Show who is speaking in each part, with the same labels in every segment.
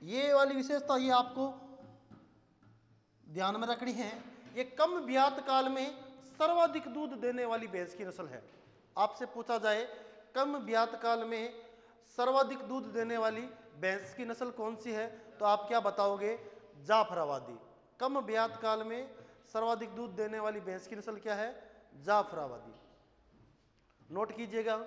Speaker 1: ये वाली विशेषता ये आपको ध्यान में रखनी है। ये कम ब्यात काल में सर्वाधिक दूध देने वाली भैंस की नस्ल है। आपसे पूछा जाए कम ब्यात काल में सर्वाधिक दूध देने वाली भैंस की नस्ल कौन सी है, तो आप क्या बताओगे? जाफराबादी। कम ब्यात काल में सर्वाधिक दूध देने वाली भैंस की नस्ल क्या है? जाफराबादी। नोट कीजिएगा।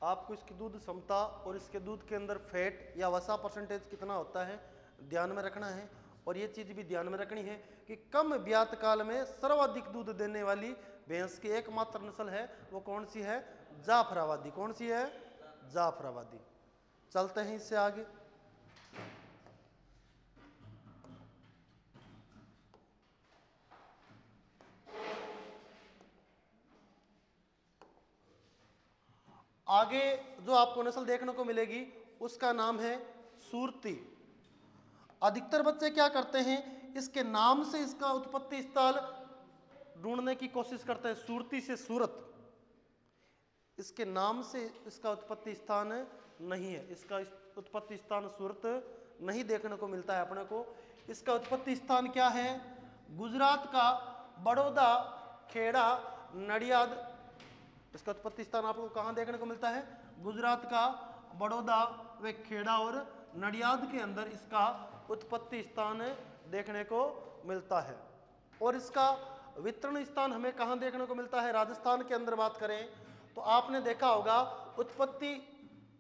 Speaker 1: आपको इसकी दूध क्षमता और इसके दूध के अंदर फैट या वसा परसेंटेज कितना होता है ध्यान में रखना है। और ये चीज़ भी ध्यान में रखनी है कि कम ब्यात काल में सर्वाधिक दूध देने वाली भैंस की एकमात्र नस्ल है वो कौन सी है? जाफराबादी। कौन सी है? जाफराबादी। चलते हैं इससे आगे। आगे जो आपको नस्ल देखने को मिलेगी उसका नाम है सूरती। अधिकतर बच्चे क्या करते हैं, इसके नाम से इसका उत्पत्ति स्थल ढूंढने की कोशिश करते हैं। सूरती से सूरत, इसके नाम से इसका उत्पत्ति स्थान नहीं है। इसका उत्पत्ति स्थान सूरत नहीं देखने को मिलता है अपने को। इसका उत्पत्ति स्थान क्या है? गुजरात का बड़ौदा, खेड़ा, नडियाद। इसका उत्पत्ति स्थान आपको कहाँ देखने को मिलता है? गुजरात का बड़ौदा व खेड़ा और नडियाद के अंदर इसका उत्पत्ति स्थान देखने को मिलता है। और इसका वितरण स्थान हमें कहाँ देखने को मिलता है? राजस्थान के अंदर बात करें तो आपने देखा होगा उत्पत्ति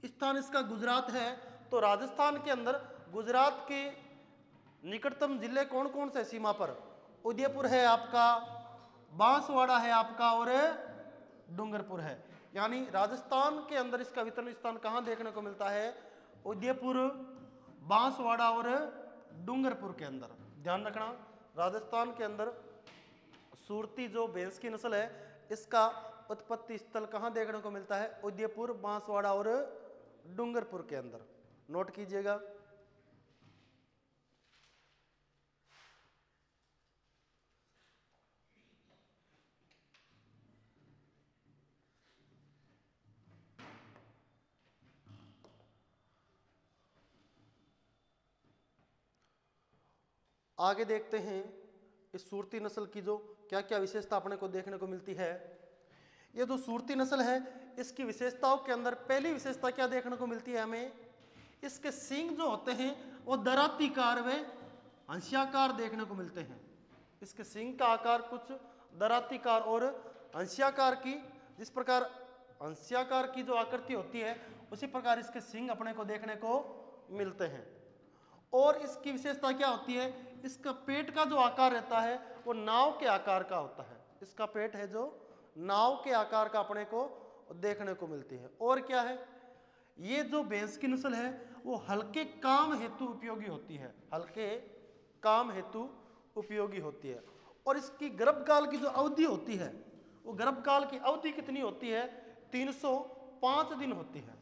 Speaker 1: स्थान इसका गुजरात है। तो राजस्थान के अंदर गुजरात के निकटतम जिले कौन कौन से सीमा पर? उदयपुर है आपका, बांसवाड़ा है आपका और डूंगरपुर है। यानी राजस्थान के अंदर इसका वितरण स्थान कहाँ देखने को मिलता है? उदयपुर, बांसवाड़ा और डूंगरपुर के अंदर। ध्यान रखना, राजस्थान के अंदर सूरती जो भैंस की नस्ल है इसका उत्पत्ति स्थल कहाँ देखने को मिलता है? उदयपुर, बांसवाड़ा और डूंगरपुर के अंदर। नोट कीजिएगा। आगे देखते हैं इस सूरती नस्ल की जो क्या क्या विशेषता अपने को देखने को मिलती है। ये जो सूरती नस्ल है इसकी विशेषताओं के अंदर पहली विशेषता क्या देखने को मिलती है हमें? इसके सींग जो होते हैं वो दरातीकार व अंशाकार देखने को मिलते हैं। इसके सींग का आकार कुछ दरातीकार और अंशाकार की, जिस प्रकार अंशाकार की जो आकृति होती है उसी प्रकार इसके सींग अपने को देखने को मिलते हैं। और इसकी विशेषता क्या होती है? इसका पेट का जो आकार रहता है वो नाव के आकार का होता है। इसका पेट है जो नाव के आकार का अपने को देखने को मिलती है। और क्या है, ये जो भैंस की नस्ल है वो हल्के काम हेतु उपयोगी होती है। हल्के काम हेतु उपयोगी होती है। और इसकी गर्भकाल की जो अवधि होती है वो गर्भकाल की अवधि कितनी होती है? 305 दिन होती है।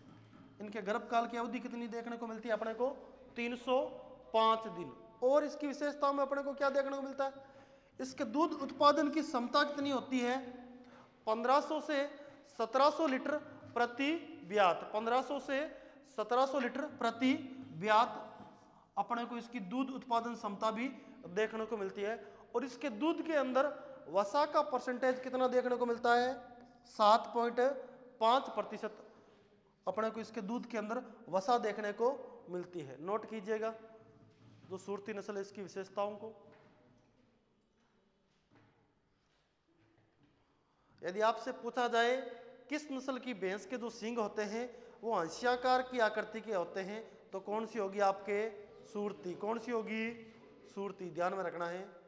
Speaker 1: इनके गर्भकाल की अवधि कितनी देखने को मिलती है अपने को? 305 दिन। और इसकी विशेषताओं में अपने को क्या देखने को मिलता है? इसके दूध उत्पादन की क्षमता कितनी होती है? 1500 से 1700 लीटर प्रति ब्यात। 1500 से 1700 लीटर प्रति ब्यात अपने को इसकी दूध उत्पादन क्षमता भी देखने को मिलती है। और इसके दूध के अंदर वसा का परसेंटेज कितना देखने को मिलता है? 7.5% अपने को इसके दूध के अंदर वसा देखने को मिलती है। नोट कीजिएगा जो सूरती नस्ल है इसकी विशेषताओं को। यदि आपसे पूछा जाए किस नस्ल की भैंस के जो सींग होते हैं वो अंशाकार की आकृति के होते हैं तो कौन सी होगी आपके? सूरती। कौन सी होगी? सूरती। ध्यान में रखना है।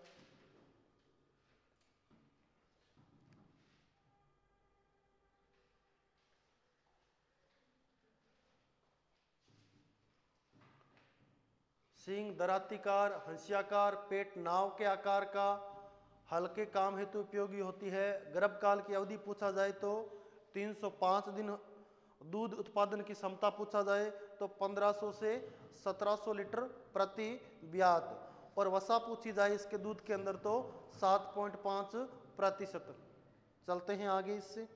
Speaker 1: सींग दरातीकार, हंसियाकार, पेट नाव के आकार का, हल्के काम हेतु उपयोगी होती है। गर्भकाल की अवधि पूछा जाए तो 305 दिन दूध उत्पादन की क्षमता पूछा जाए तो 1500 से 1700 लीटर प्रति ब्यात, और वसा पूछी जाए इसके दूध के अंदर तो 7.5%। चलते हैं आगे इससे।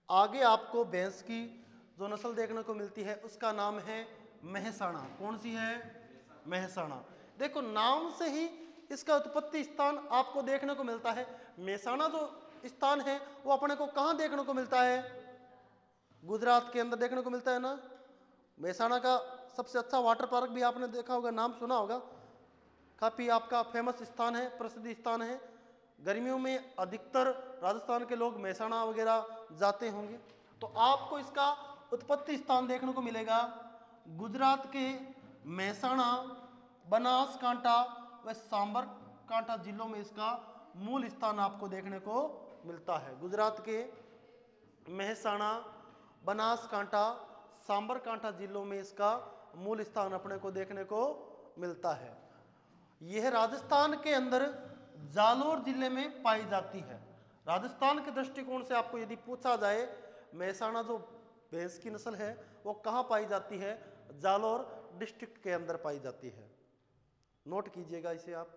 Speaker 1: आगे आपको भैंस की जो नस्ल देखने को मिलती है उसका नाम है मेहसाणा। कौन सी है? मेहसाणा। देखो नाम से ही इसका उत्पत्ति स्थान आपको देखने को मिलता है। मेहसाणा जो स्थान है वो अपने को कहाँ देखने को मिलता है? गुजरात के अंदर देखने को मिलता है ना। मेहसाणा का सबसे अच्छा वाटर पार्क भी आपने देखा होगा, नाम सुना होगा, काफी आपका फेमस स्थान है, प्रसिद्ध स्थान है। गर्मियों में अधिकतर राजस्थान के लोग मेहसाणा वगैरह जाते होंगे। तो आपको इसका उत्पत्ति स्थान देखने को मिलेगा गुजरात के मेहसाणा, बनासकांठा व साबरकांठा जिलों में इसका मूल स्थान आपको देखने को मिलता है। गुजरात के मेहसाणा, बनासकांठा, साबरकांठा जिलों में इसका मूल स्थान अपने को देखने को मिलता है। यह राजस्थान के अंदर जालोर जिले में पाई जाती है। राजस्थान के दृष्टिकोण से आपको यदि पूछा जाए मेहसाणा जो भैंस की नस्ल है वो कहाँ पाई जाती है? जालोर डिस्ट्रिक्ट के अंदर पाई जाती है। नोट कीजिएगा इसे आप।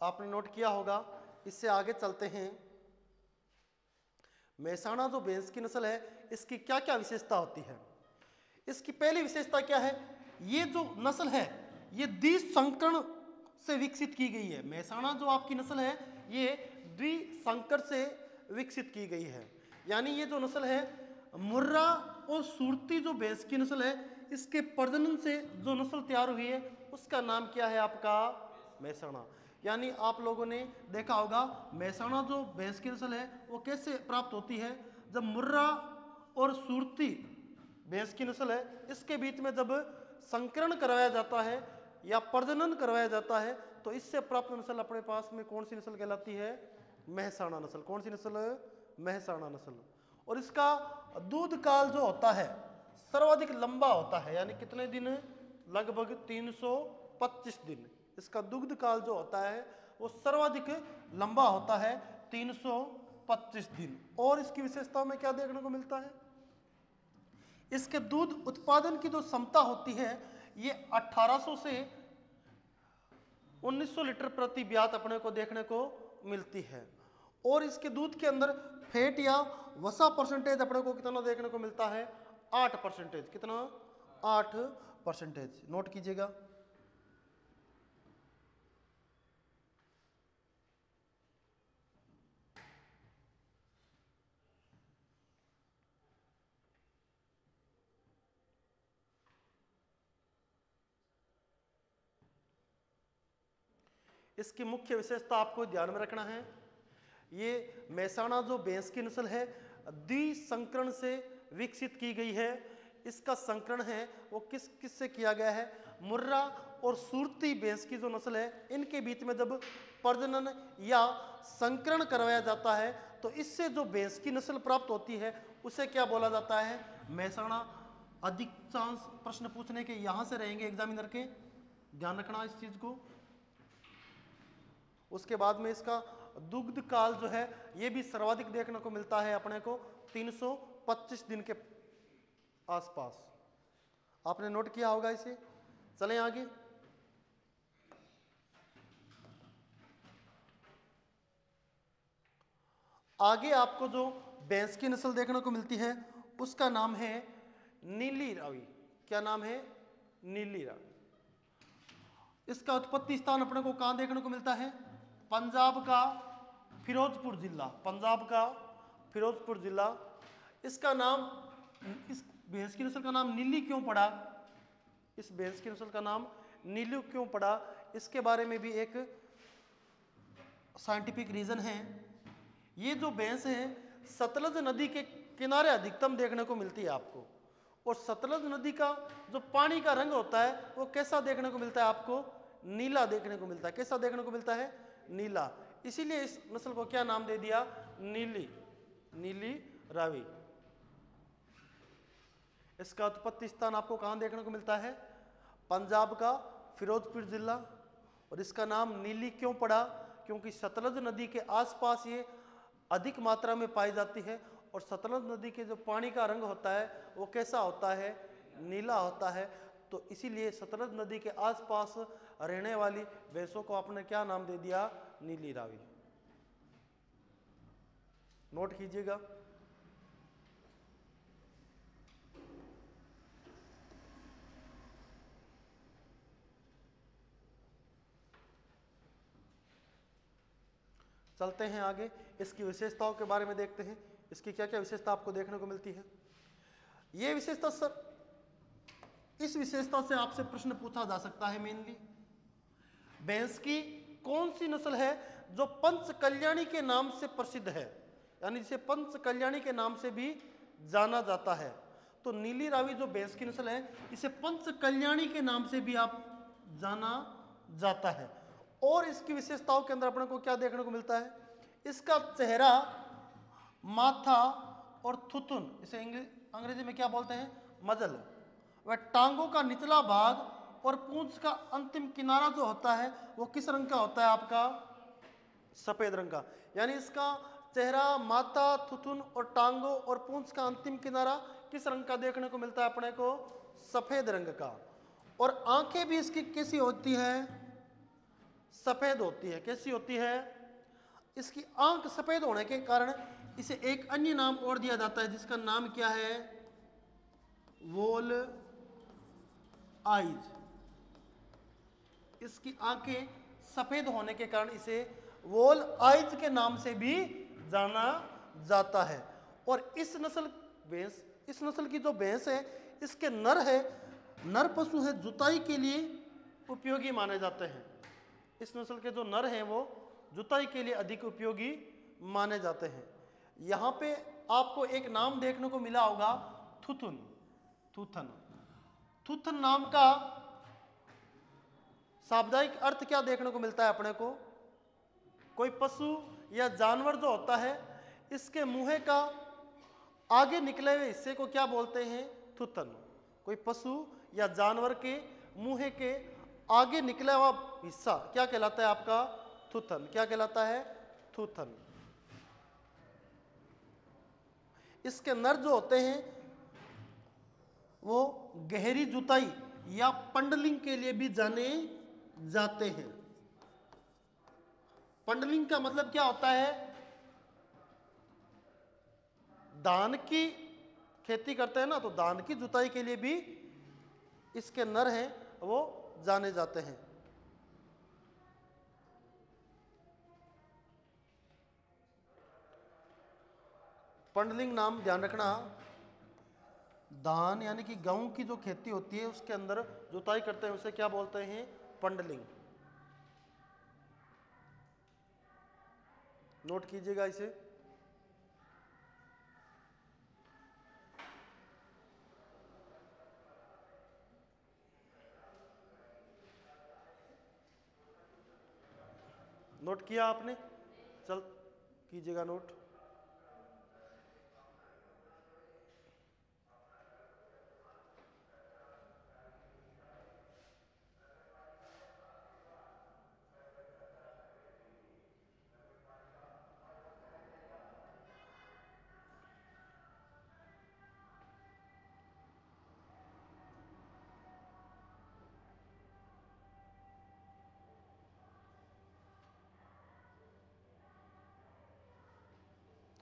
Speaker 1: आपने नोट किया होगा। इससे आगे चलते हैं। मेहसाणा जो भैंस की नस्ल है इसकी क्या क्या विशेषता होती है? इसकी पहली विशेषता क्या है? ये जो नस्ल है ये द्विसंकरण से विकसित की गई है। मेहसाणा जो आपकी नस्ल है ये द्विसंकर से विकसित की गई है। यानी ये जो नस्ल है मुर्रा और सुरती जो भैंस की नस्ल है इसके प्रजनन से जो नस्ल तैयार हुई है उसका नाम क्या है आपका? मेहसाणा। यानी आप लोगों ने देखा होगा मेहसाणा जो भैंस की नस्ल है वो कैसे प्राप्त होती है? जब मुर्रा और सुरती भैंस की नस्ल है इसके बीच में जब संकरण करवाया जाता है या प्रजनन करवाया जाता है तो इससे प्राप्त नस्ल अपने पास में कौन सी नस्ल कहलाती है? मेहसाणा नस्ल। कौन सी नस्ल? मेहसाणा नस्ल। और इसका दूध काल जो होता है सर्वाधिक लंबा होता है। यानी कितने दिन? लगभग 325 दिन। इसका दुग्ध काल जो होता है वो सर्वाधिक लंबा होता है, 325 दिन। और इसकी विशेषताओं में क्या देखने को मिलता है? इसके दूध उत्पादन की जो क्षमता होती है ये 1800 से 1900 लीटर प्रति ब्यात अपने को देखने को मिलती है। और इसके दूध के अंदर फैट या वसा परसेंटेज अपने को कितना देखने को मिलता है? 8%। कितना? 8%। नोट कीजिएगा। इसकी मुख्य विशेषता आपको ध्यान में रखना है। ये मेहसाणा जो भैंस की नस्ल है द्विसंकरण से विकसित की गई है। इसका संकरण है वो किस किस से किया गया है? मुर्रा और सुरती भैंस की जो नस्ल है इनके बीच में जब प्रजनन या संकरण करवाया जाता है तो इससे जो भैंस की नस्ल प्राप्त होती है उसे क्या बोला जाता है? मेहसाणा। अधिकांश प्रश्न पूछने के यहां से रहेंगे एग्जामिनर के, ध्यान रखना इस चीज को। उसके बाद में इसका दुग्ध काल जो है ये भी सर्वाधिक देखने को मिलता है अपने को 325 दिन के आसपास। आपने नोट किया होगा इसे। चलें आगे। आगे आपको जो भैंस की नस्ल देखने को मिलती है उसका नाम है नीली रावी। क्या नाम है? नीली रावी। इसका उत्पत्ति स्थान अपने को कहां देखने को मिलता है? पंजाब का फिरोजपुर जिला, पंजाब का फिरोजपुर जिला। इसका नाम, इस भैंस की नस्ल का नाम नीली क्यों पड़ा? इस भैंस की नस्ल का नाम नीली क्यों पड़ा? इसके बारे में भी एक साइंटिफिक रीजन है। ये जो भैंस है सतलज नदी के किनारे अधिकतम देखने को मिलती है आपको, और सतलज नदी का जो पानी का रंग होता है वो कैसा देखने को मिलता है आपको? नीला देखने को मिलता है। कैसा देखने को मिलता है? नीला। इसीलिए इस नस्ल को क्या नाम दे दिया? नीली, नीली रावी। इसका उत्पत्ति स्थान आपको कहां देखने को मिलता है? पंजाब का फिरोजपुर जिला। और इसका नाम नीली क्यों पड़ा? क्योंकि सतलज नदी के आसपास ये अधिक मात्रा में पाई जाती है, और सतलज नदी के जो पानी का रंग होता है वो कैसा होता है? नीला होता है। तो इसीलिए सतलज नदी के आसपास रहने वाली भैंसों को आपने क्या नाम दे दिया? नीली रावी। नोट कीजिएगा। चलते हैं आगे, इसकी विशेषताओं के बारे में देखते हैं। इसकी क्या क्या विशेषता आपको देखने को मिलती है? ये विशेषता सर, इस विशेषता से आपसे प्रश्न पूछा जा सकता है मेनली, भैंस की कौन सी नस्ल है जो पंच कल्याणी के नाम से प्रसिद्ध है, यानी जिसे पंच कल्याणी के नाम से भी जाना जाता है। तो नीली रावी जो भैंस की नस्ल है इसे पंच कल्याणी के नाम से भी आप जाना जाता है। और इसकी विशेषताओं के अंदर अपने को क्या देखने को मिलता है? इसका चेहरा, माथा और थुथुन, इसे अंग्रेजी में क्या बोलते हैं? मजल, वह टांगों का निचला भाग और पूंछ का अंतिम किनारा जो होता है वो किस रंग का होता है आपका? सफेद रंग का। यानी इसका चेहरा, माथा, थुथुन और टांगों और पूंछ का अंतिम किनारा किस रंग का देखने को मिलता है अपने को? सफेद रंग का। और आंखें भी इसकी कैसी होती है? सफेद होती है। कैसी होती है? इसकी आंख सफेद होने के कारण इसे एक अन्य नाम और दिया जाता है, जिसका नाम क्या है? वोल आइज। इसकी आंखें सफेद होने के कारण इसे वोल आइज के नाम से भी जाना जाता है। और इस नस्ल की जो भैंस है, इसके नर पशु है, जुताई के लिए उपयोगी माने जाते हैं। इस नस्ल के जो नर हैं वो जुताई के लिए अधिक उपयोगी माने जाते हैं। यहाँ पे आपको एक नाम देखने को मिला होगा, थुथुन। थुथन, थुथन नाम का शाब्दिक अर्थ क्या देखने को मिलता है अपने को? कोई पशु या जानवर जो होता है इसके मुंह का आगे निकले हुए हिस्से को क्या बोलते हैं? थुथन। कोई पशु या जानवर के मुंह के आगे निकला हुआ हिस्सा क्या कहलाता है आपका? थुथन। क्या कहलाता है? थुथन। इसके नर जो होते हैं वो गहरी जुताई या पंडलिंग के लिए भी जाने जाते हैं। पंडलिंग का मतलब क्या होता है? धान की खेती करते हैं ना, तो धान की जुताई के लिए भी इसके नर हैं वो जाने जाते हैं। पंडलिंग नाम ध्यान रखना, धान यानी कि गेहूं की जो खेती होती है उसके अंदर जुताई करते हैं उसे क्या बोलते हैं? पंडलिंग। नोट कीजिएगा इसे। नोट किया आपने? चल कीजिएगा नोट।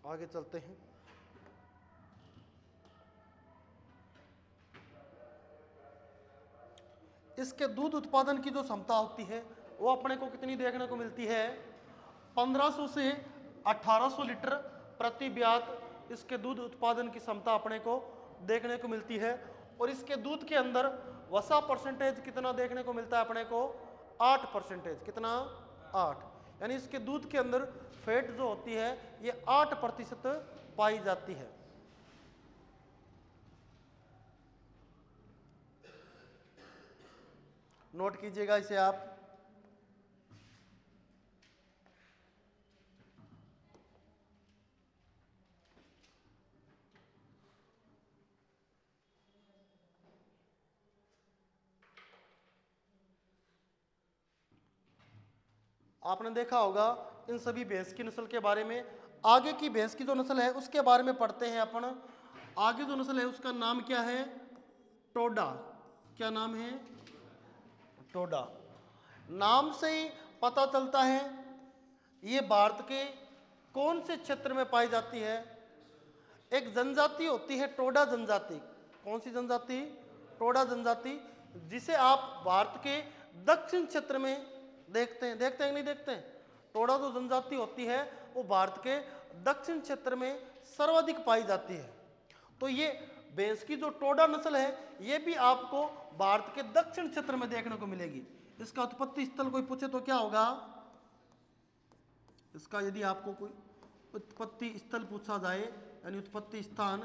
Speaker 1: आगे चलते हैं। इसके दूध उत्पादन की जो क्षमता होती है वो अपने को कितनी देखने को मिलती है, 1500 से 1800 लीटर प्रति ब्यात इसके दूध उत्पादन की क्षमता अपने को देखने को मिलती है। और इसके दूध के अंदर वसा परसेंटेज कितना देखने को मिलता है अपने को, 8%। कितना, 8। यानी इसके दूध के अंदर फैट जो होती है ये 8% पाई जाती है। नोट कीजिएगा इसे आप। आपने देखा होगा इन सभी भैंस की नस्ल के बारे में। आगे की भैंस की जो नस्ल है उसके बारे में पढ़ते हैं अपन। आगे जो नस्ल है उसका नाम क्या है, टोडा। क्या नाम है, टोडा। नाम से ही पता चलता है ये भारत के कौन से क्षेत्र में पाई जाती है। एक जनजाति होती है टोडा जनजाति। कौन सी जनजाति, टोडा जनजाति, जिसे आप भारत के दक्षिण क्षेत्र में देखते हैं कि नहीं देखते हैं। टोडा जो जनजाति होती है वो भारत के दक्षिण क्षेत्र में सर्वाधिक पाई जाती है। तो ये भैंस की जो टोडा नस्ल है ये भी आपको भारत के दक्षिण क्षेत्र में देखने को मिलेगी। इसका उत्पत्ति स्थल कोई पूछे तो क्या होगा, इसका यदि आपको कोई उत्पत्ति स्थल पूछा जाए यानी उत्पत्ति स्थान,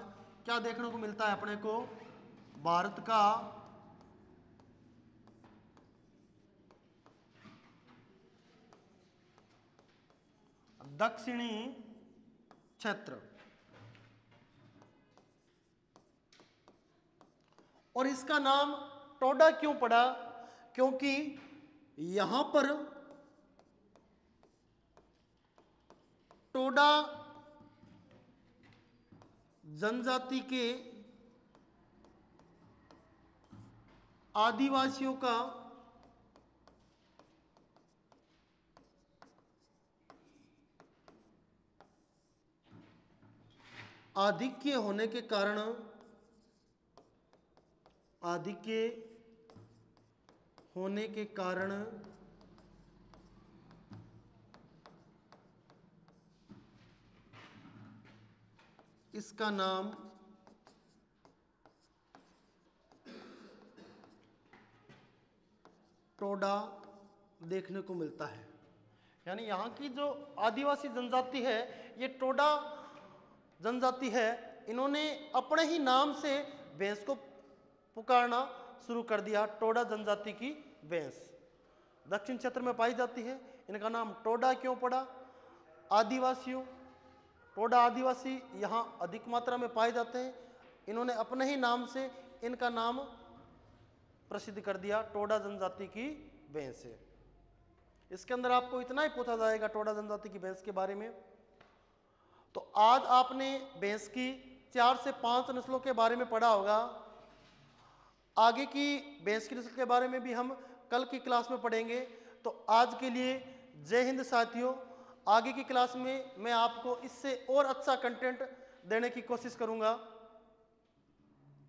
Speaker 1: क्या देखने को मिलता है अपने को, भारत का दक्षिणी क्षेत्र। और इसका नाम टोडा क्यों पड़ा, क्योंकि यहां पर टोडा जनजाति के आदिवासियों का आधिक्य होने के कारण इसका नाम टोडा देखने को मिलता है। यानी यहाँ की जो आदिवासी जनजाति है ये टोडा जनजाति है। इन्होंने अपने ही नाम से भैंस को पुकारना शुरू कर दिया, टोडा जनजाति की भैंस दक्षिण क्षेत्र में पाई जाती है। इनका नाम टोडा क्यों पड़ा, आदिवासियों, टोडा आदिवासी यहाँ अधिक मात्रा में पाए जाते हैं। इन्होंने अपने ही नाम से इनका नाम प्रसिद्ध कर दिया, टोडा जनजाति की भैंस है। इसके अंदर आपको इतना ही पूछा जाएगा टोडा जनजाति की भैंस के बारे में। तो आज आपने भैंस की 4 से 5 नस्लों के बारे में पढ़ा होगा। आगे की भैंस की नस्ल के बारे में भी हम कल की क्लास में पढ़ेंगे। तो आज के लिए जय हिंद साथियों। आगे की क्लास में मैं आपको इससे और अच्छा कंटेंट देने की कोशिश करूंगा।